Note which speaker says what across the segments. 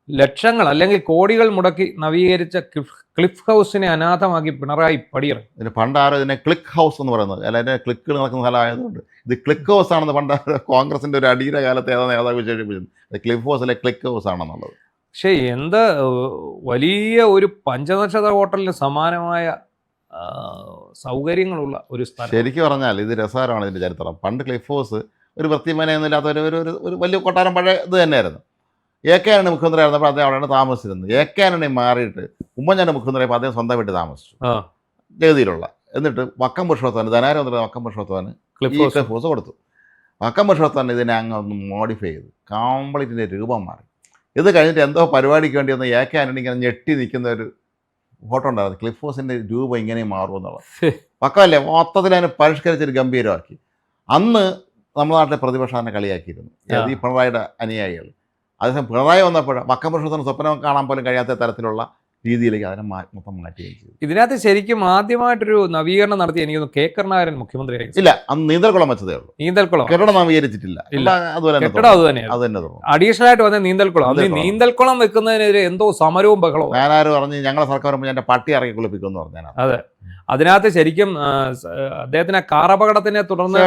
Speaker 1: ലക്ഷങ്ങൾ അല്ലെങ്കിൽ കോടികൾ മുടക്കി നവീകരിച്ച ക്ലിഫ് ഹൗസിനെ അനാഥമാക്കി പിണറായി പടിയിറങ്ങി.
Speaker 2: ഇതിന് പണ്ട് ആരോ ഇതിനെ ക്ലിക്ക് ഹൗസ് എന്ന് പറയുന്നത്, അല്ലെങ്കിൽ ക്ലിക്കുകൾ നടക്കുന്ന സ്ഥലമായതുകൊണ്ട് ഇത് ക്ലിക്ക് ഹൗസ് ആണെന്ന് പണ്ട് കോൺഗ്രസിൻ്റെ ഒരു അടിയുടെ കാലത്ത് ഏതാ നേതാവ് വിശേഷിപ്പിച്ചത് ക്ലിഫ് ഹൗസ് അല്ലെ ക്ലിക്ക് ഹൗസ് ആണെന്നുള്ളത്.
Speaker 1: പക്ഷേ എന്ത് വലിയ ഒരു പഞ്ചനക്ഷത്ര ഹോട്ടലിന് സമാനമായ സൗകര്യങ്ങളുള്ള ഒരു സ്ഥലം.
Speaker 2: ശരിക്കും പറഞ്ഞാൽ ഇത് രസകരമാണ് ഇതിൻ്റെ ചരിത്രം. പണ്ട് ക്ലിഫ് ഹൗസ് ഒരു വൃത്തിമനയൊന്നുമില്ലാത്ത ഒരു വലിയ കൊട്ടാരം പഴയ ഇത് തന്നെയായിരുന്നു. AK ആന്റണി മുഖ്യമന്ത്രി ആയിരുന്നപ്പോൾ അദ്ദേഹം അവിടെയാണ് താമസിച്ചിരുന്നത്. AK ആന്റണി മാറിയിട്ട് ഉമ്മൻചാണ്ടി മുഖ്യമന്ത്രിയപ്പോൾ അദ്ദേഹം സ്വന്തം വീട്ടിൽ താമസിച്ചു, ജഗതിയിലുള്ള. എന്നിട്ട് വക്കം പുരുഷോത്തമന്, ധനാരമന്ത്രി വക്കം പുരുഷോത്തമന് ക്ലിഫ് ഹൗസ് കൊടുത്തു. വക്കം പുരുഷോത്തമൻ ഇതിനെ അങ്ങ് ഒന്ന് മോഡിഫൈ ചെയ്ത് കംപ്ലീറ്റിൻ്റെ രൂപം മാറി. ഇത് കഴിഞ്ഞിട്ട് എന്തോ പരിപാടിക്ക് വേണ്ടി ഒന്ന് AK ആന്റണി ഇങ്ങനെ ഞെട്ടി നിൽക്കുന്ന ഒരു ഫോട്ടോ ഉണ്ടായിരുന്നു. ക്ലിഫ് ഹൗസിൻ്റെ രൂപം ഇങ്ങനെ മാറുമെന്നുള്ളത് പക്കമല്ലേ, മൊത്തത്തിൽ അതിനെ പരിഷ്കരിച്ചൊരു ഗംഭീരമാക്കി. അന്ന് നമ്മുടെ നാട്ടിലെ പ്രതിപക്ഷം അതിനെ കളിയാക്കിയിരുന്നു, ഈ പിണറായിയുടെ അനുയായികൾ. അതേസമയം പിണറായി വന്നപ്പോൾ വക്കം പുരുഷോത്തമന് സ്വപ്നം കാണാൻ പോലും കഴിയാത്ത തരത്തിലുള്ള രീതിയിലേക്ക് അതിനെ മൊത്തം മാറ്റുകയും ചെയ്തു.
Speaker 1: ഇതിനകത്ത് ശരിക്കും ആദ്യമായിട്ടൊരു നവീകരണം നടത്തി എനിക്ക് കെ കരുണാകരൻ മുഖ്യമന്ത്രിയായി.
Speaker 2: ഇല്ല, അന്ന് നീന്തൽക്കുളം വെച്ചതേ ഉള്ളൂ.
Speaker 1: നീന്തൽക്കുളം
Speaker 2: കെട്ടിടം നവീകരിച്ചിട്ടില്ല.
Speaker 1: കെട്ടിടം അത് തന്നെ അഡീഷണൽ ആയിട്ട് വന്ന നീന്തൽക്കുളം. നീന്തൽക്കുളം വെക്കുന്നതിനെതിരെ എന്തോ സമരവും ബഹളവും.
Speaker 2: ഞാനാര് പറഞ്ഞു ഞങ്ങളെ സർക്കാർ വരുമ്പോൾ എൻ്റെ പട്ടി ഇറക്കി കുളിപ്പിക്കുമെന്ന് പറഞ്ഞാൽ.
Speaker 1: അതെ, അതിനകത്ത് ശരിക്കും അദ്ദേഹത്തിന് കാർ അപകടത്തിനെ തുടർന്ന്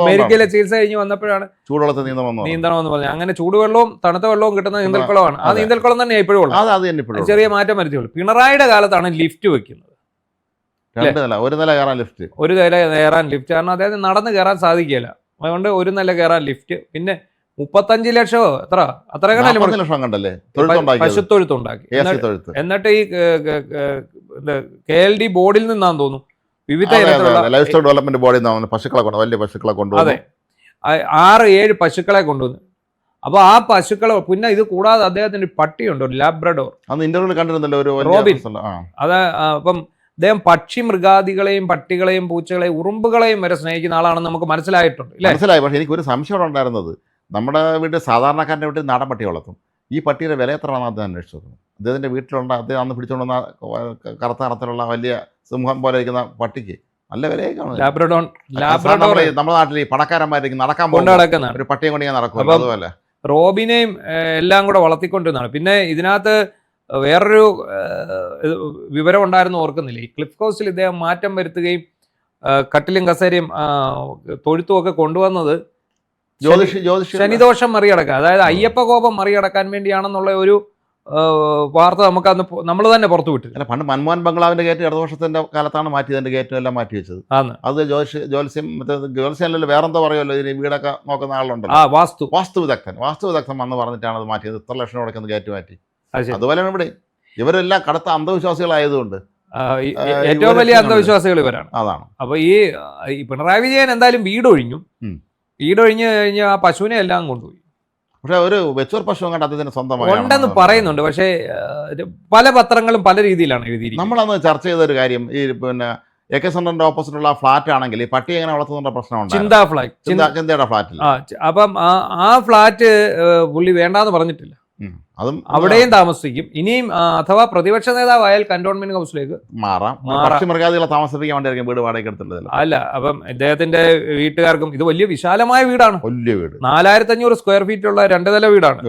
Speaker 1: അമേരിക്കയിലെ ചികിത്സ കഴിഞ്ഞ് വന്നപ്പോഴാണ്
Speaker 2: ചൂടുവെള്ളത്തിൽ
Speaker 1: നീന്തണമെന്ന് പറഞ്ഞു. അങ്ങനെ ചൂടുവെള്ളവും തണുത്ത വെള്ളവും കിട്ടുന്ന നീന്തൽക്കുളമാണ്. ആ നീന്തൽക്കുളം തന്നെ ഇപ്പോഴും ഉള്ളത്, ചെറിയ മാറ്റം വരുത്തിയുള്ളൂ. പിണറായിയുടെ കാലത്താണ് ലിഫ്റ്റ് വെക്കുന്നത്.
Speaker 2: ഒരു നില കയറാൻ ലിഫ്റ്റ്,
Speaker 1: കാരണം അദ്ദേഹത്തിന് നടന്ന് കയറാൻ സാധിക്കില്ല. അതുകൊണ്ട് ഒരു നില കയറാൻ ലിഫ്റ്റ്. പിന്നെ 35 ലക്ഷം പശുത്തൊഴുത്തുണ്ടാക്കി. എന്നിട്ട് ഈ KLD ബോർഡിൽ നിന്നാന്ന് തോന്നുന്നു വിവിധ
Speaker 2: ലൈഫ് സ്റ്റോക്ക് ഡെവലപ്മെന്റ് ബോർഡിൽ നിന്ന് വലിയ പശുക്കളെ കൊണ്ടുവന്നു.
Speaker 1: അതെ, 6-7 പശുക്കളെ കൊണ്ടുവന്നു. അപ്പൊ ആ പശുക്കളെ, പിന്നെ ഇത് കൂടാതെ അദ്ദേഹത്തിന് ഒരു പട്ടിയുണ്ട്, ഒരു ലാബ്രഡോർ.
Speaker 2: ഇന്റർവ്യൂവിൽ കണ്ടിരുന്നല്ലോ, ഒരു
Speaker 1: റോബിൻ. അത് അപ്പം അദ്ദേഹം പക്ഷി മൃഗാദികളെയും പട്ടികളെയും പൂച്ചകളെയും ഉറുമ്പുകളെയും വരെ സ്നേഹിക്കുന്ന ആളാണെന്ന് നമുക്ക് മനസ്സിലായിട്ടുണ്ട്.
Speaker 2: മനസ്സിലായി. പക്ഷേ എനിക്കൊരു സംശയം ഉണ്ടായിരുന്നത്, നമ്മുടെ വീട്ടിൽ സാധാരണക്കാരൻ്റെ വീട്ടിൽ നാടൻ പട്ടി വളർത്തും. ഈ പട്ടിയുടെ വില എത്രയാണെന്ന് അദ്ദേഹം അന്വേഷിച്ചു നോക്കുന്നു. അദ്ദേഹത്തിൻ്റെ വീട്ടിലുണ്ട്, അദ്ദേഹം അന്ന് പിടിച്ചുകൊണ്ടുവന്ന കറുത്ത നിറത്തിലുള്ള വലിയ സിംഹം പോലെ ഇരിക്കുന്ന പട്ടിക്ക് നല്ല വിലയൊക്കെയാണ്. നമ്മുടെ നാട്ടിൽ ഈ പണക്കാരന്മാരേക്ക് നടക്കാൻ പോകുന്ന ഒരു പട്ടിയെ കൊണ്ട് ഞാൻ നടക്കും. അതുപോലെ
Speaker 1: റോബിനെയും എല്ലാം കൂടെ വളർത്തിക്കൊണ്ടിരുന്നതാണ്. പിന്നെ ഇതിനകത്ത് വേറൊരു വിവരം ഉണ്ടായിരുന്നു, ഓർക്കുന്നില്ല. ഈ ക്ലിഫ് ഹൗസിൽ ഇദ്ദേഹം മാറ്റം വരുത്തുകയും കട്ടിലും കസേരയും തൊഴുത്തും ഒക്കെ കൊണ്ടുവന്നത് ശനിദോഷം മറികടക്കാൻ, അതായത് അയ്യപ്പ കോപം മറികടക്കാൻ വേണ്ടിയാണെന്നുള്ള ഒരു വാർത്ത നമുക്ക് അന്ന് നമ്മൾ തന്നെ പുറത്തു വിട്ടു.
Speaker 2: പണ്ട് മൻമോഹൻ ബംഗ്ലാവിന്റെ ഗേറ്റ് ഇടതുപക്ഷത്തിന്റെ കാലത്താണ് മാറ്റിയത്. അതിന്റെ ഗേറ്റും എല്ലാം മാറ്റി വെച്ചത്. അത് ജ്യോത്സ്യം അല്ലല്ലോ, വേറെന്തോ പറയുമല്ലോ, ഇതിന് വീടൊക്കെ നോക്കുന്ന ആളുണ്ടല്ലോ, വാസ്തു വിദഗ്ധൻ വന്ന് പറഞ്ഞിട്ടാണ് അത് മാറ്റിയത്. ഇത്ര ലക്ഷം കൊടുക്കുന്ന ഗേറ്റ് മാറ്റി. അതുപോലെയാണ് ഇവിടെ. ഇവരെല്ലാം കടുത്ത അന്ധവിശ്വാസികളായതുകൊണ്ട്
Speaker 1: ഏറ്റവും വലിയ അന്ധവിശ്വാസികൾ ഇവരാണ്.
Speaker 2: അതാണ്.
Speaker 1: അപ്പൊ ഈ പിണറായി വിജയൻ എന്തായാലും വീടൊഴിഞ്ഞു കഴിഞ്ഞ് ആ പശുവിനെ എല്ലാം കൊണ്ടുപോയി.
Speaker 2: പക്ഷെ ഒരു വെച്ചൂർ പശു കണ്ട് അദ്ദേഹത്തിന് സ്വന്തമായി
Speaker 1: ഉണ്ടെന്ന് പറയുന്നുണ്ട്. പക്ഷേ പല പത്രങ്ങളും പല രീതിയിലാണ് എഴുതിയിരിക്കുന്നത്.
Speaker 2: നമ്മളന്ന് ചർച്ച ചെയ്ത ഒരു കാര്യം, ഈ പിന്നെ AK സെന്ററിന്റെ ഓപ്പോസിറ്റുള്ള ഫ്ലാറ്റ് ആണെങ്കിൽ ഈ പട്ടി എങ്ങനെ വളർത്തുന്ന പ്രശ്നമുണ്ട്. ചിന്തയുടെ ഫ്ലാറ്റിൽ.
Speaker 1: അപ്പം ആ ഫ്ലാറ്റ് പുള്ളി വേണ്ടാന്ന് പറഞ്ഞിട്ടില്ല.
Speaker 2: അതും
Speaker 1: അവിടെയും താമസിക്കും. ഇനിയും അഥവാ പ്രതിപക്ഷ നേതാവായാൽ കന്റോൺമെന്റ് ഹൗസിലേക്ക്
Speaker 2: മാറാം. പക്ഷി മൃഗാദികളെ താമസിപ്പിക്കാൻ വേണ്ടിയായിരിക്കും വീട് വാടക എടുത്തിട്ടുള്ളത്.
Speaker 1: അല്ല, അപ്പം ഇദ്ദേഹത്തിന്റെ വീട്ടുകാർക്കും ഇത് വലിയ വിശാലമായ വീടാണ്.
Speaker 2: വലിയ വീട്,
Speaker 1: 4500 സ്ക്വയർ ഫീറ്റ് ഉള്ള 2 നില വീടാണ്.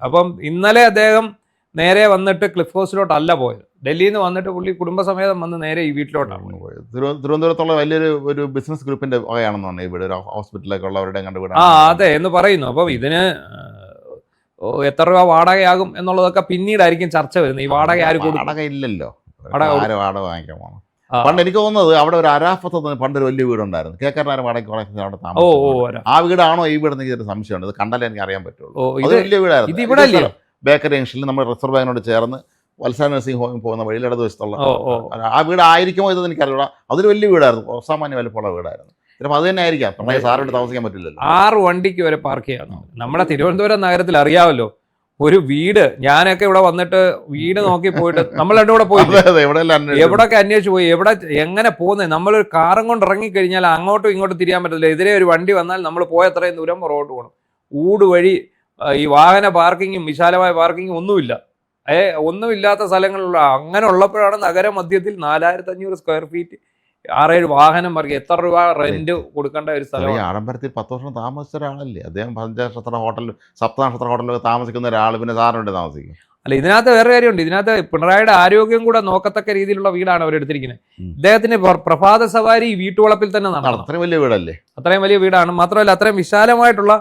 Speaker 1: അപ്പം ഇന്നലെ അദ്ദേഹം നേരെ വന്നിട്ട് ക്ലിഫ് ഹൗസിലോട്ടല്ല പോയത്. ഡൽഹിയിൽ നിന്ന് വന്നിട്ട് പുള്ളി കുടുംബസമേതം വന്ന് നേരെ ഈ വീട്ടിലോട്ടാണ്
Speaker 2: പോയത്. തിരുവനന്തപുരത്തുള്ള വലിയൊരു ബിസിനസ് ഗ്രൂപ്പിന്റെ വകയാണെന്നാണ് ഈ വീട്, ഹോസ്പിറ്റലൊക്കെ ഉള്ളവരുടെ കണ്ട് വീട്.
Speaker 1: അതെ എന്ന് പറയുന്നു. അപ്പം ഇതിന് എത്ര രൂപ വാടകയാകും എന്നുള്ളതൊക്കെ പിന്നീടായിരിക്കും ചർച്ച വരുന്നത്. ഈ വാടക ആര് കൊടുക്കും?
Speaker 2: വാടക ഇല്ലല്ലോ, വാടക വാങ്ങിക്കാൻ പോകണം. പണ്ട് എനിക്ക് തോന്നുന്നത് അവിടെ ഒരു അരാഫത്ത് പണ്ടൊരു വലിയ വീടുണ്ടായിരുന്നു, കേക്കാരനാരും വാടക അവിടെ താമസം. ആ വീടാണോ ഈ വീടെന്ന് എനിക്കൊരു സംശയമുണ്ട്. ഇത് കണ്ടാലേ എനിക്ക് അറിയാൻ പറ്റുള്ളൂ. ഇത് വലിയ വീടായിരുന്നു. ബേക്കറി ജംഗ്ഷനിൽ നമ്മൾ റിസർവ് ബാങ്കിനോട് ചേർന്ന് വത്സര നഴ്സിംഗ് ഹോമിൽ പോകുന്ന വഴിയിൽ ഇടതുവശത്തുള്ള ആ വീടായിരിക്കുമോ ഇതെന്ന് എനിക്കറിയില്ല. അതൊരു വലിയ വീടായിരുന്നു, അസാമാന്യ വലിപ്പമുള്ള വീടായിരുന്നു. ചിലപ്പോൾ അത് തന്നെ ആയിരിക്കാം. സാറിന് താമസിക്കാൻ പറ്റില്ലല്ലോ.
Speaker 1: 6 വണ്ടിക്ക് വരെ പാർക്ക് ചെയ്യാം. നമ്മുടെ തിരുവനന്തപുരം നഗരത്തിൽ അറിയാമല്ലോ, ഒരു വീട്, ഞാനൊക്കെ ഇവിടെ വന്നിട്ട് വീട് നോക്കി പോയിട്ട് നമ്മൾ രണ്ടും കൂടെ പോയി എവിടെയൊക്കെ അന്വേഷിച്ച് പോയി, എവിടെ എങ്ങനെ പോകുന്നത്. നമ്മളൊരു കാറും കൊണ്ട് ഇറങ്ങിക്കഴിഞ്ഞാൽ അങ്ങോട്ടും ഇങ്ങോട്ടും തിരിയാൻ പറ്റില്ല. എതിരെ ഒരു വണ്ടി വന്നാൽ നമ്മൾ പോയത്രയും ദൂരം റോഡ് പോകണം. ഊട് വഴി ഈ വാഹന പാർക്കിങ്ങും വിശാലമായ പാർക്കിങ്ങും ഒന്നുമില്ല. ഒന്നുമില്ലാത്ത സ്ഥലങ്ങളിലുള്ള അങ്ങനെ ഉള്ളപ്പോഴാണ് നഗര മധ്യത്തിൽ 4500 സ്ക്വയർ ഫീറ്റ് 6-7 വാഹനം മറിക്കുക, എത്ര രൂപ റെന്റ് കൊടുക്കേണ്ട ഒരു
Speaker 2: ഈ
Speaker 1: സ്ഥലമാണ്.
Speaker 2: ആഡംബരത്തിൽ 10 വർഷം താമസിച്ച ഒരാളല്ലേ അദ്ദേഹം. 5 നക്ഷത്ര ഹോട്ടൽ, 7 നക്ഷത്ര ഹോട്ടലിലൊക്കെ താമസിക്കുന്ന ഒരാൾ പിന്നെ സാറിനുണ്ട് താമസിക്കും.
Speaker 1: അല്ല, ഇതിനകത്ത് വേറെ കാര്യമുണ്ട്. ഇതിനകത്ത് പിണറായിയുടെ ആരോഗ്യം കൂടെ നോക്കത്തക്ക രീതിയിലുള്ള വീടാണ് അവരെടുത്തിരിക്കുന്നത്. ഇദ്ദേഹത്തിന് പ്രഭാത സവാരി വീട്ടുവളപ്പിൽ തന്നെ നടത്തണം.
Speaker 2: അത്രയും വലിയ വീടല്ലേ?
Speaker 1: അത്രയും വലിയ വീടാണ്. മാത്രമല്ല അത്രയും വിശാലമായിട്ടുള്ള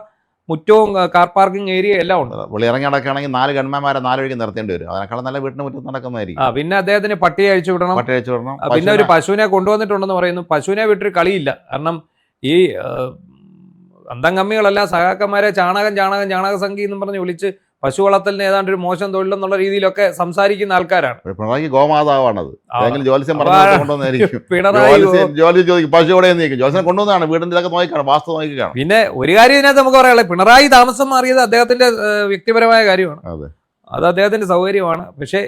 Speaker 1: മുറ്റവും കാർ പാർക്കിംഗ് ഏരിയ എല്ലാം ഉണ്ട്.
Speaker 2: പുള്ളി ഇറങ്ങി നടക്കുകയാണെങ്കിൽ 4 ഗൺമാന്മാരെ 4 വഴിക്ക് നിർത്തേണ്ടി വരും. അതിനേക്കാളും നല്ല വീട്ടിന് മുറ്റത്ത് നടക്കുന്നതായിരിക്കും.
Speaker 1: പിന്നെ അദ്ദേഹത്തിന് പട്ടിയെ അഴിച്ചു വിടണം.
Speaker 2: പട്ടി അഴിച്ചു വിടണം.
Speaker 1: പിന്നെ ഒരു പശുവിനെ കൊണ്ടുവന്നിട്ടുണ്ടെന്ന് പറയുന്നു. പശുവിനെ വിട്ടൊരു കളിയില്ല. കാരണം ഈ അന്തംകമ്മികളെല്ലാം സഹാക്കന്മാരെ ചാണക സംഖ്യ എന്നും പറഞ്ഞ് വിളിച്ച് പശു വളർത്തലിന് ഏതാണ്ട് ഒരു മോശം തൊഴിലെന്നുള്ള രീതിയിലൊക്കെ സംസാരിക്കുന്ന ആൾക്കാരാണ്.
Speaker 2: പിണറായി ഗോമാതാവാണത്. ജോലിസ്യം കൊണ്ടുവന്നായിരിക്കും.
Speaker 1: പിണറായി
Speaker 2: ജോലി ചോദിക്കും, പശു എവിടെ നിൽക്കും, ജോലിസിനെ കൊണ്ടുവന്നാണ് വീടിന്റെ ഇതൊക്കെ നോക്കിക്കാണ്, വാസ്തു നോക്കിക്കാണ്.
Speaker 1: പിന്നെ ഒരു കാര്യം ഇതിനകത്ത് നമുക്ക് പറയാനുള്ളത്, പിണറായി താമസം മാറിയത് അദ്ദേഹത്തിന്റെ വ്യക്തിപരമായ കാര്യമാണ്. അത് അദ്ദേഹത്തിന്റെ സൗകര്യമാണ്. പക്ഷേ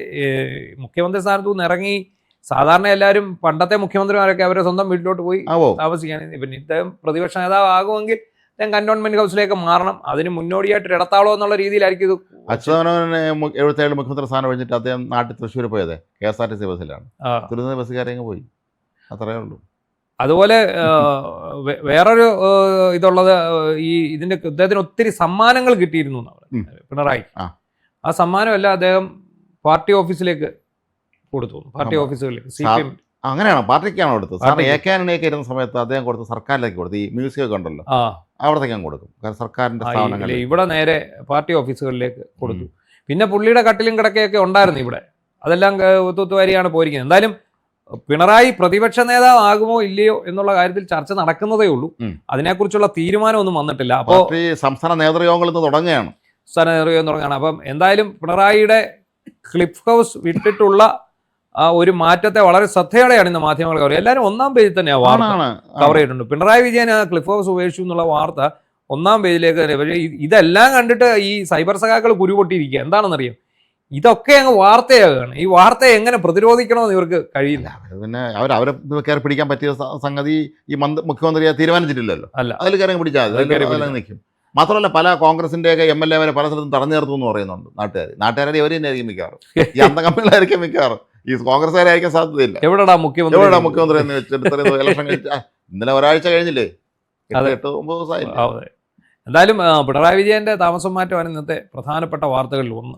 Speaker 1: മുഖ്യമന്ത്രി സ്ഥാനത്തു നിന്ന് ഇറങ്ങി സാധാരണ എല്ലാവരും പണ്ടത്തെ മുഖ്യമന്ത്രിമാരൊക്കെ അവരെ സ്വന്തം വീട്ടിലോട്ട് പോയി താമസിക്കാൻ. പിന്നെ ഇദ്ദേഹം പ്രതിപക്ഷ നേതാവ് ആകുമെങ്കിൽ കന്റോൺമെന്റ് ഹൗസിലേക്ക് മാറണം. അതിന് മുന്നോടിയായിട്ട് ഇടത്താവളം എന്നുള്ള രീതിയിലായിരിക്കും ഇത്.
Speaker 2: അച്യുതാനന്ദന് 77 മുഖ്യമന്ത്രി സ്ഥാനം കഴിഞ്ഞിട്ട് അദ്ദേഹം നാട്ടിൽ തൃശ്ശൂർ പോയത് KSRTC ബസ്സിലാണ്. തിരുവനന്തപുരം ബസ്സുകാരെങ്ങ് പോയി, അത്രയേ ഉള്ളൂ.
Speaker 1: അതുപോലെ വേറൊരു ഇതുള്ളത്, ഇതിന്റെ ഇദ്ദേഹത്തിന് ഒത്തിരി സമ്മാനങ്ങൾ കിട്ടിയിരുന്നു പിണറായി. ആ സമ്മാനമെല്ലാം അദ്ദേഹം പാർട്ടി ഓഫീസിലേക്ക് കൊടുത്തു. പാർട്ടി ഓഫീസുകളിലേക്ക് CPM.
Speaker 2: അങ്ങനെയാണോ? പാർട്ടിക്കാണോ കൊടുത്തത്? സാറിന് AK ഇരുന്ന സമയത്ത് അദ്ദേഹം കൊടുത്ത് സർക്കാരിലേക്ക് കൊടുത്തു. ഈ മ്യൂസിയം ഒക്കെ ഉണ്ടല്ലോ, അവിടത്തേക്ക് ഞാൻ കൊടുക്കും. കാരണം സർക്കാരിന്റെ സ്ഥാപനങ്ങൾ
Speaker 1: ഇവിടെ നേരെ പാർട്ടി ഓഫീസുകളിലേക്ക് കൊടുത്തു. പിന്നെ പുള്ളിയുടെ കട്ടിലും കിടക്കയൊക്കെ ഉണ്ടായിരുന്നു ഇവിടെ. അതെല്ലാം തൂത്തുവാരിയാണ് പോയിരിക്കുന്നത്. എന്തായാലും പിണറായി പ്രതിപക്ഷ നേതാവ് ആകുമോ ഇല്ലയോ എന്നുള്ള കാര്യത്തിൽ ചർച്ച നടക്കുന്നതേ ഉള്ളൂ. അതിനെക്കുറിച്ചുള്ള തീരുമാനമൊന്നും വന്നിട്ടില്ല. അപ്പോൾ
Speaker 2: സംസ്ഥാന നേതൃയോഗങ്ങൾ തുടങ്ങുകയാണ്.
Speaker 1: സംസ്ഥാന നേതൃയോഗം തുടങ്ങുകയാണ്. അപ്പം എന്തായാലും പിണറായിയുടെ ക്ലിഫ് ഹൗസ് വിട്ടിട്ടുള്ള ആ ഒരു മാറ്റത്തെ വളരെ ശ്രദ്ധയോടെയാണ് ഇന്ന് മാധ്യമങ്ങൾ കവർ ചെയ്യുന്നത്. എല്ലാവരും 1-ാം പേജിൽ തന്നെയാണ് വാർത്ത കവർ ചെയ്തിട്ടുണ്ട്. പിണറായി വിജയൻ ക്ലിഫ് ഹൗസ് ഉപേക്ഷിച്ചു എന്നുള്ള വാർത്ത 1-ാം പേജിലേക്ക് തന്നെ. പക്ഷേ ഇതെല്ലാം കണ്ടിട്ട് ഈ സൈബർ സഖാക്കൾ കുരുപൊട്ടിയിരിക്കുക. എന്താണെന്നറിയാം, ഇതൊക്കെ അങ്ങ് വാർത്തയാകുകയാണ്. ഈ വാർത്തയെ എങ്ങനെ പ്രതിരോധിക്കണമെന്ന് ഇവർക്ക് കഴിയില്ല.
Speaker 2: പിന്നെ അവരെ കയറി പിടിക്കാൻ പറ്റിയ സംഗതി ഈ മുഖ്യമന്ത്രിയെ തീരുമാനിച്ചിട്ടില്ലല്ലോ.
Speaker 1: അല്ല,
Speaker 2: അതിൽ കയറി പിടിച്ചാൽ നിൽക്കും. മാത്രമല്ല പല കോൺഗ്രസിന്റെയൊക്കെ MLA പല സ്ഥലത്തും തടഞ്ഞു നിർത്തും എന്ന് പറയുന്നുണ്ട് നാട്ടുകാരെ. ഇവർ തന്നെ ആയിരിക്കും മിക്കാറും, ഈ അന്തകമ്മികളായിരിക്കും മിക്കാറും, ഈ കോൺഗ്രസ്സുകാരായിരിക്കാൻ സാധ്യതയില്ല.
Speaker 1: എവിടെടാ മുഖ്യമന്ത്രി
Speaker 2: എന്ന് വെച്ചിട്ട് ഇലക്ഷൻ കഴിച്ച ഇന്നലെ ഒരാഴ്ച കഴിഞ്ഞില്ലേ, 8-9 ദിവസമായില്ലേ.
Speaker 1: എന്തായാലും പിണറായി വിജയന്റെ താമസം മാറ്റമാണ് ഇന്നത്തെ പ്രധാനപ്പെട്ട വാർത്തകളിൽ ഒന്ന്.